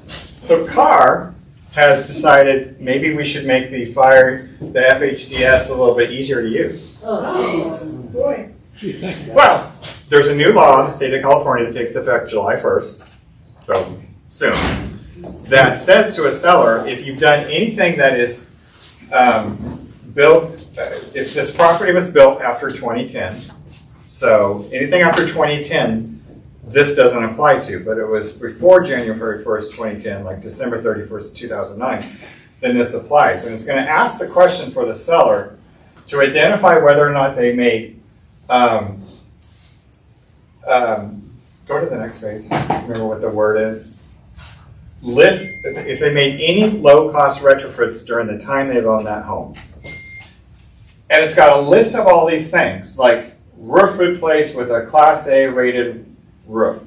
So Carr has decided maybe we should make the FHDS a little bit easier to use. Oh, jeez. Boy. Gee, thanks, guys. Well, there's a new law in the state of California that takes effect July 1st, so soon, that says to a seller, if you've done anything that is built, if this property was built after 2010, so anything after 2010, this doesn't apply to, but it was before January 1st, 2010, like December 31st, 2009, then this applies. And it's going to ask the question for the seller to identify whether or not they made, go to the next page, remember what the word is. List, if they made any low-cost retrofits during the time they've owned that home. And it's got a list of all these things, like roof replaced with a Class A rated roof.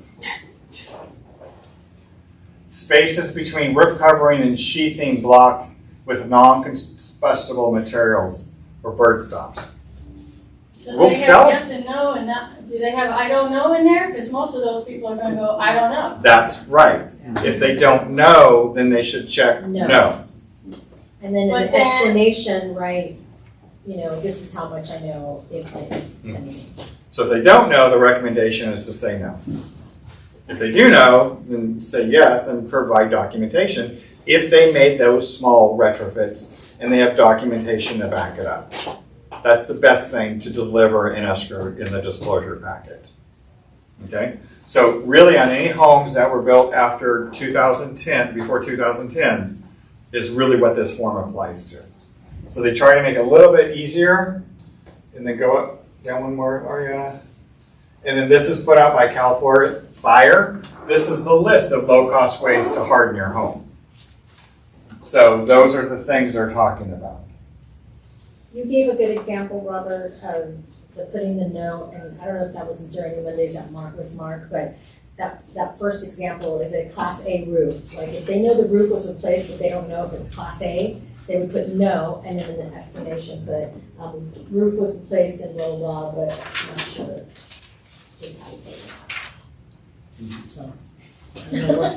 Spaces between roof covering and sheathing blocked with non-combustible materials or bird stops. We'll sell. Yes and no, and not, do they have I don't know in there? Because most of those people are going to go, I don't know. That's right. If they don't know, then they should check no. And then But an then- explanation, right, this is how much I know if anything. So if they don't know, the recommendation is to say no. If they do know, then say yes and provide documentation if they made those small retrofits and they have documentation to back it up. That's the best thing to deliver in escrow in the disclosure packet. Okay? So really on any homes that were built after 2010, before 2010, is really what this form applies to. So they try to make it a little bit easier and then go up, down one more, Ariana. And then this is put out by California Fire. This is the list of low-cost ways to harden your home. So those are the things they're talking about. You gave a good example, Robert, of the putting the no, and I don't know if that was during the Mondays with Mark, but that first example is a Class A roof. Like if they know the roof was replaced, but they don't know if it's Class A, they would put no, and then an explanation, but roof was replaced and blah, blah, but I'm not sure. So,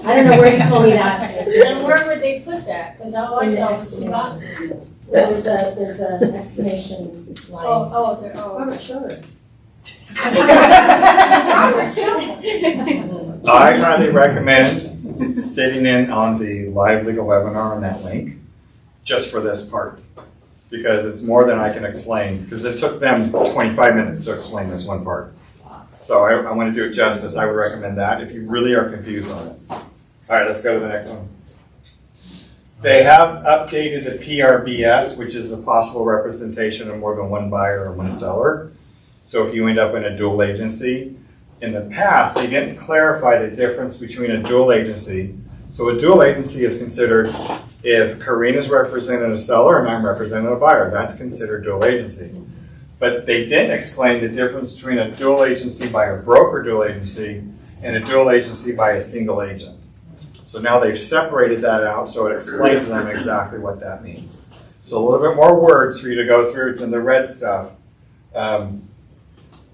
I don't know where you told me that. And where would they put that? Because I always saw some boxes. There's an explanation line. Robert, sure. I highly recommend sitting in on the live legal webinar on that link just for this part because it's more than I can explain because it took them 25 minutes to explain this one part. So I want to do it justice. I would recommend that if you really are confused on this. All right, let's go to the next one. They have updated the PRBS, which is the possible representation of more than one buyer or one seller. So if you end up in a dual agency, in the past, they didn't clarify the difference between a dual agency. So a dual agency is considered if Karina's representing a seller and I'm representing a buyer. That's considered dual agency. But they didn't explain the difference between a dual agency by a broker dual agency and a dual agency by a single agent. So now they've separated that out so it explains to them exactly what that means. So a little bit more words for you to go through. It's in the red stuff. A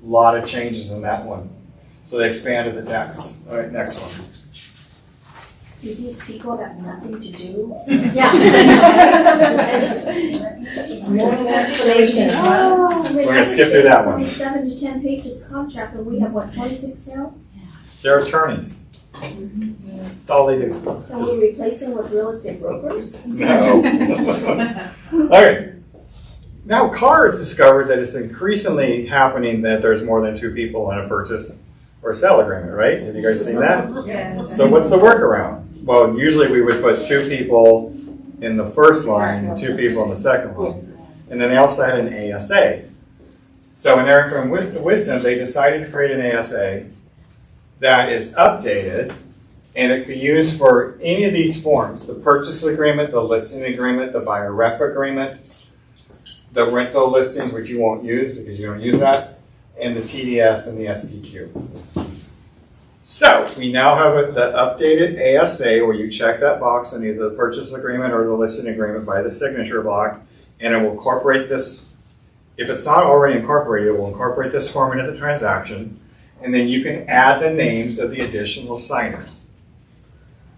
lot of changes in that one. So they expanded the text. All right, next one. Do these people have nothing to do? Yeah. More explanation. We're going to skip through that one. 7 to 10 pages contract, and we have 26 now? They're attorneys. That's all they do. And we're replacing with real estate brokers? No. All right. Now Carr has discovered that it's increasingly happening that there's more than 2 people in a purchase or sale agreement, right? Have you guys seen that? Yes. So what's the workaround? Well, usually we would put 2 people in the first line and 2 people in the second line. And then they also had an ASA. So in their infinite wisdom, they decided to create an ASA that is updated, and it can be used for any of these forms: the purchase agreement, the listing agreement, the buyer rep agreement, the rental listings, which you won't use because you don't use that, and the TDS and the SPQ. So we now have the updated ASA where you check that box on either the purchase agreement or the listing agreement by the signature block, and it will incorporate this. If it's not already incorporated, it will incorporate this form into the transaction, and then you can add the names of the additional signers.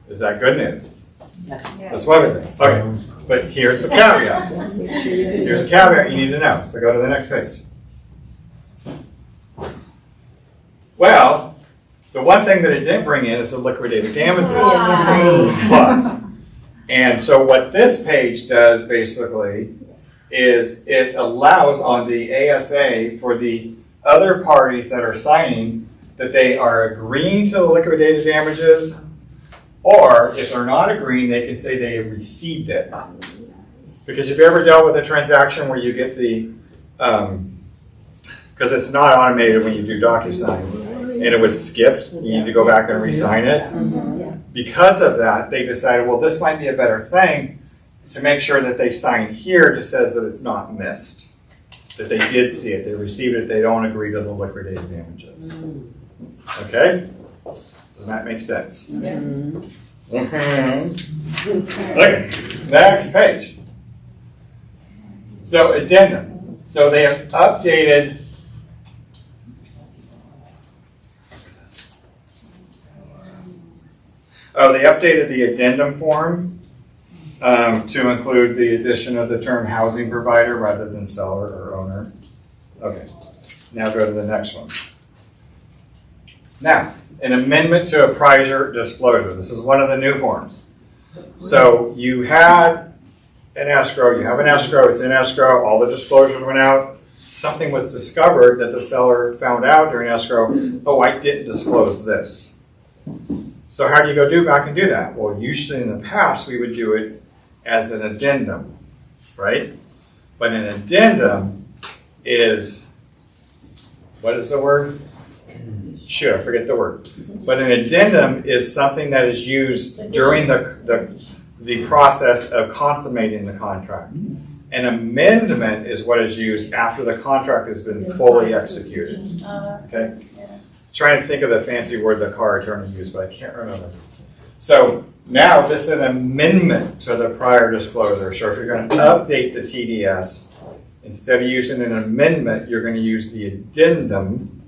Is that good news? Yes. That's one of them. Okay, but here's the caveat. Here's a caveat you need to know. So go to the next page. Well, the one thing that it didn't bring in is the liquidated damages. But, and so what this page does basically is it allows on the ASA for the other parties that are signing that they are agreeing to the liquidated damages, or if they're not agreeing, they can say they have received it. Because if you ever dealt with a transaction where you get the, because it's not automated when you do DocuSign, and it was skipped, you need to go back and re-sign it. Because of that, they decided, well, this might be a better thing to make sure that they sign here just says that it's not missed, that they did see it, they received it, they don't agree to the liquidated damages. Okay? Does that make sense? Okay, next page. So addendum. So they have updated. Oh, they updated the addendum form to include the addition of the term housing provider rather than seller or owner. Okay, now go to the next one. Now, an amendment to a prior disclosure. This is one of the new forms. So you had an escrow, you have an escrow, it's in escrow, all the disclosures went out. Something was discovered that the seller found out during escrow, oh, I didn't disclose this. So how do you go back and do that? Well, usually in the past, we would do it as an addendum, right? But an addendum is, what is the word? Shoot, I forget the word. But an addendum is something that is used during the process of consummating the contract. An amendment is what is used after the contract has been fully executed. Okay? Trying to think of the fancy word the car attorney used, but I can't remember. So now this is an amendment to the prior disclosure. So if you're going to update the TDS, instead of using an amendment, you're going to use the addendum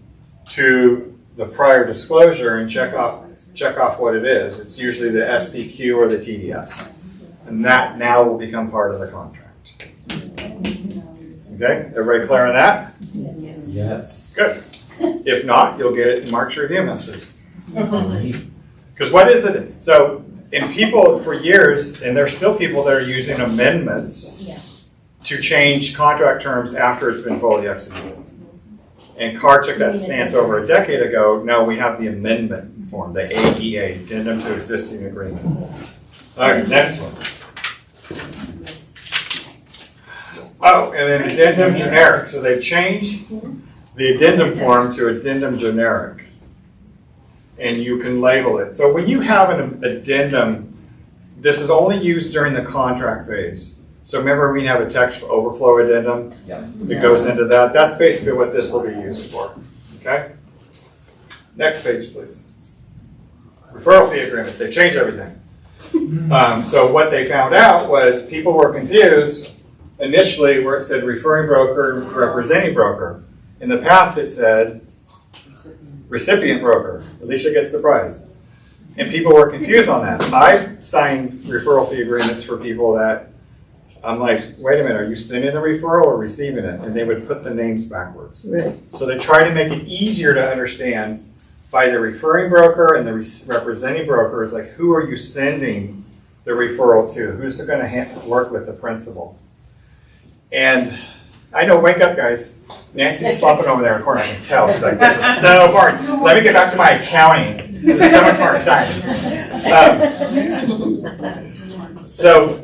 to the prior disclosure and check off what it is. It's usually the SPQ or the TDS. And that now will become part of the contract. Okay, everybody clear on that? Yes. Good. If not, you'll get it in Mark's review message. Because what is it? So, in people for years, and there's still people that are using amendments to change contract terms after it's been fully executed. And Carr took that stance over a decade ago. No, we have the amendment form, the AEA, Addendum to Existing Agreement. All right, next one. Oh, and then addendum generic. So they've changed the addendum form to addendum generic. And you can label it. So when you have an addendum, this is only used during the contract phase. So remember we have a text overflow addendum that goes into that. That's basically what this will be used for. Okay? Next page, please. Referral fee agreement. They changed everything. So what they found out was people were confused initially where it said referring broker, representing broker. In the past it said recipient broker. Alicia gets the prize. And people were confused on that. I've signed referral fee agreements for people that I'm like, wait a minute, are you sending the referral or receiving it? And they would put the names backwards. Right. So they try to make it easier to understand by the referring broker and the representing broker is like, who are you sending the referral to? Who's going to work with the principal? And I know, wake up, guys. Nancy's slumping over there in the corner, I can tell. She's like, this is so boring. Let me get back to my accounting. This is so much more exciting. So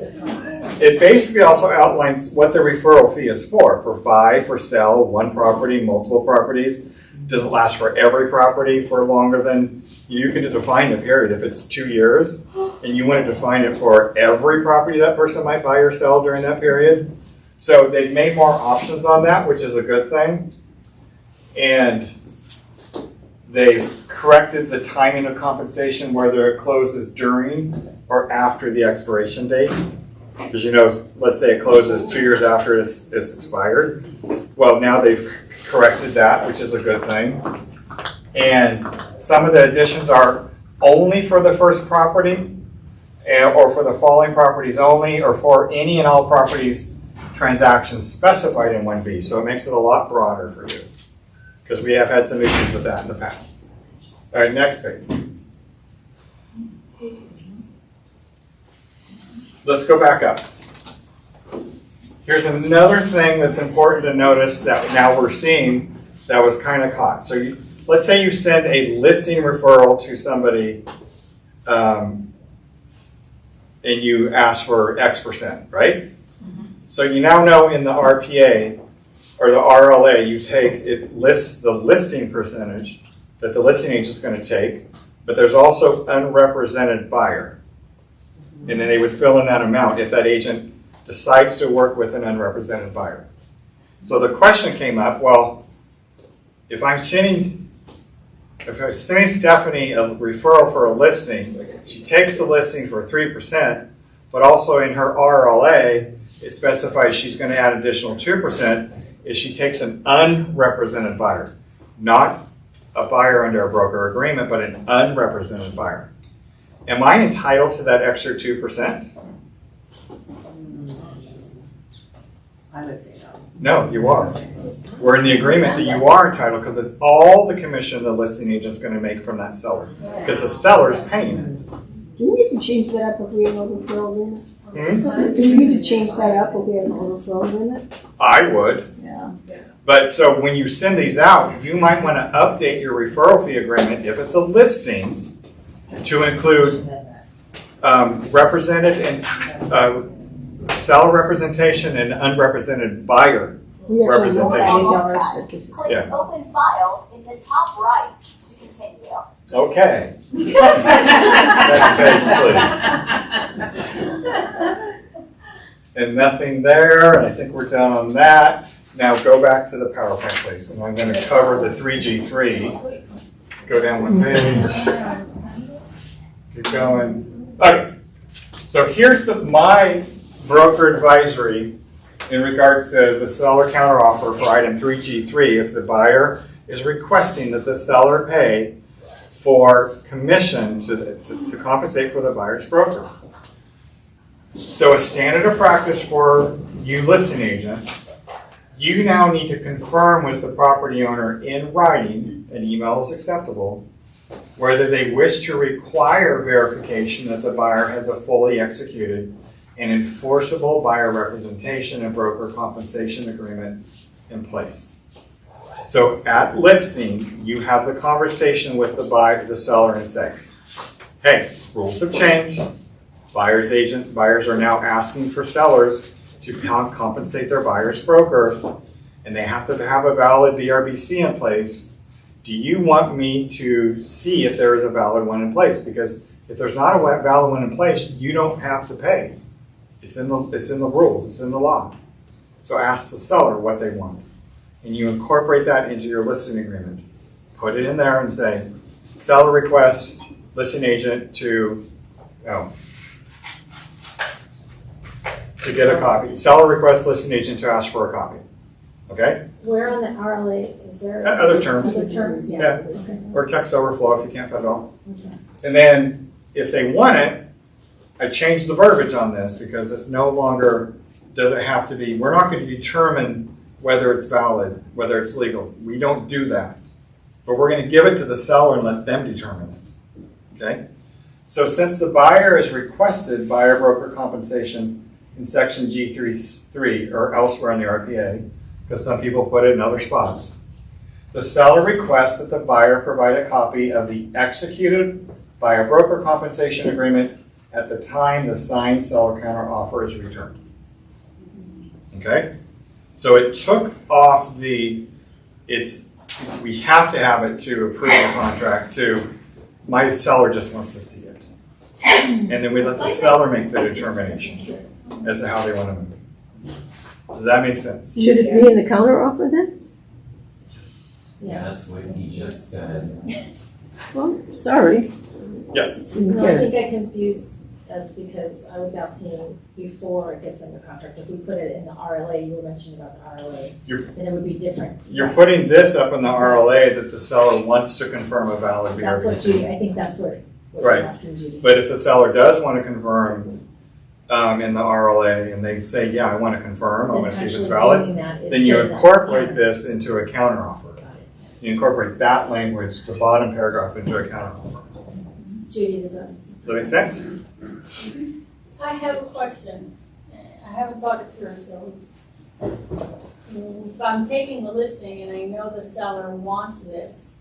it basically also outlines what the referral fee is for buy, for sell, one property, multiple properties. Does it last for every property for longer than, you can define the period. If it's 2 years and you want to define it for every property that person might buy or sell during that period. So they've made more options on that, which is a good thing. And they've corrected the timing of compensation, whether it closes during or after the expiration date. Because let's say it closes 2 years after it's expired. Well, now they've corrected that, which is a good thing. And some of the additions are only for the first property, or for the following properties only, or for any and all properties transactions specified in 1B. So it makes it a lot broader for you, because we have had some issues with that in the past. All right, next page. Let's go back up. Here's another thing that's important to notice that now we're seeing that was kind of caught. So let's say you send a listing referral to somebody and you ask for X percent, right? Mm-hmm. So you now know in the RPA or the RLA, it lists the listing percentage that the listing agent is going to take, but there's also unrepresented buyer. And then they would fill in that amount if that agent decides to work with an unrepresented buyer. So the question came up, well, if I'm sending Stephanie a referral for a listing, she takes the listing for 3%, but also in her RLA, it specifies she's going to add additional 2% if she takes an unrepresented buyer, not a buyer under a broker agreement, but an unrepresented buyer. Am I entitled to that extra 2%? I would say no. No, you are. We're in the agreement that you are entitled because it's all the commission the listing agent's going to make from that seller, because the seller's paying it. Do we need to change that up if we have an overflow agreement? Hmm? Do we need to change that up if we have an overflow agreement? I would. Yeah. But so when you send these out, you might want to update your referral fee agreement if it's a listing to include represented and seller representation and unrepresented buyer representation. Click open file in the top right to continue. Okay. Next page, please. And nothing there, and I think we're done on that. Now go back to the PowerPoint, please, and I'm going to cover the 3G3. Go down one page. Keep going. Okay. So here's my broker advisory in regards to the seller counteroffer for item 3G3 if the buyer is requesting that the seller pay for commission to compensate for the buyer's broker. So a standard of practice for you listing agents, you now need to confirm with the property owner in writing, an email is acceptable, whether they wish to require verification that the buyer has a fully executed and enforceable buyer representation and broker compensation agreement in place. So at listing, you have the conversation with the seller and say, hey, rules have changed. Buyers are now asking for sellers to compensate their buyer's broker, and they have to have a valid BRBC in place. Do you want me to see if there is a valid one in place? Because if there's not a valid one in place, you don't have to pay. It's in the rules, it's in the law. So ask the seller what they want. And you incorporate that into your listing agreement. Put it in there and say, seller requests listing agent to get a copy. Seller requests listing agent to ask for a copy. Okay? Where on the RLA is there? Other terms. Other terms, yeah. Okay. Or text overflow if you can't fit it all. Okay. And then if they want it, I changed the verbiage on this because it's no longer, does it have to be, we're not going to determine whether it's valid, whether it's legal. We don't do that. But we're going to give it to the seller and let them determine it. Okay? So since the buyer has requested buyer broker compensation in section G3 or elsewhere in the RPA, because some people put it in other spots. The seller requests that the buyer provide a copy of the executed buyer broker compensation agreement at the time the signed seller counter offer is returned. Okay? So it took off we have to have it to approve the contract to, my seller just wants to see it. And then we let the seller make the determination as to how they want to move. Does that make sense? Should it be in the counter offer then? Yeah, that's what he just said. Well, sorry. Yes. No, I think I confused us because I was asking before it gets under contract, if we put it in the RLA, you were mentioning about the RLA, then it would be different. You're putting this up in the RLA that the seller wants to confirm a valid That's what Judy, BRBC. I think that's what I'm Right. asking Judy. But if the seller does want to confirm in the RLA and they say, yeah, I want to confirm, I Then want to see if it's actually valid, doing that is then you in the incorporate counter. this into a counter offer. You incorporate that language, the bottom paragraph, into a counter offer. Judy, does that make sense? Does that make sense? I have a question. I haven't thought it through, so. If I'm taking the listing and I know the seller wants this,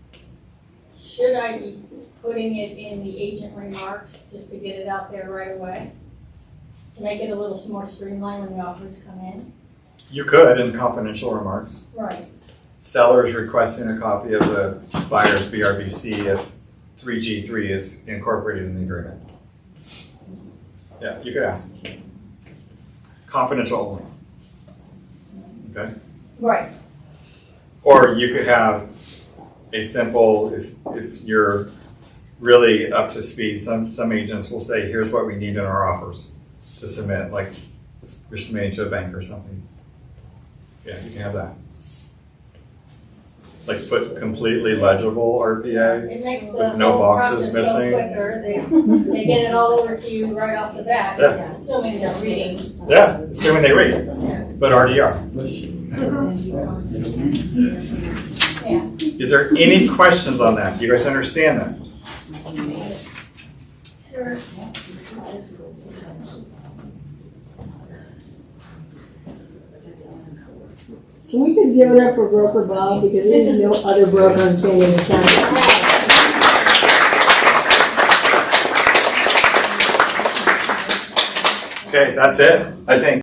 should I be putting it in the agent remarks just to get it out there right away? To make it a little more streamlined when the offers come in? You could in confidential remarks. Right. Sellers requesting a copy of the buyer's BRBC if 3G3 is incorporated in the agreement. Yeah, you could ask. Confidential only. Okay? Right. Or you could have a simple, if you're really up to speed, some agents will say, here's what we need in our offers to submit, like you're submitting to a bank or something. Yeah, you can have that. Like put completely legible RPA It makes the with no whole boxes process go missing. quicker. They get it all over to you right off the bat, Yeah. assuming they're reading. Yeah, assuming they read, but RDR. Yeah. Is there any questions on that? Do you guys understand that? Sure. Can we just give it up for broker Bob, because there's no other broker in San Diego County. Okay, that's it, I think.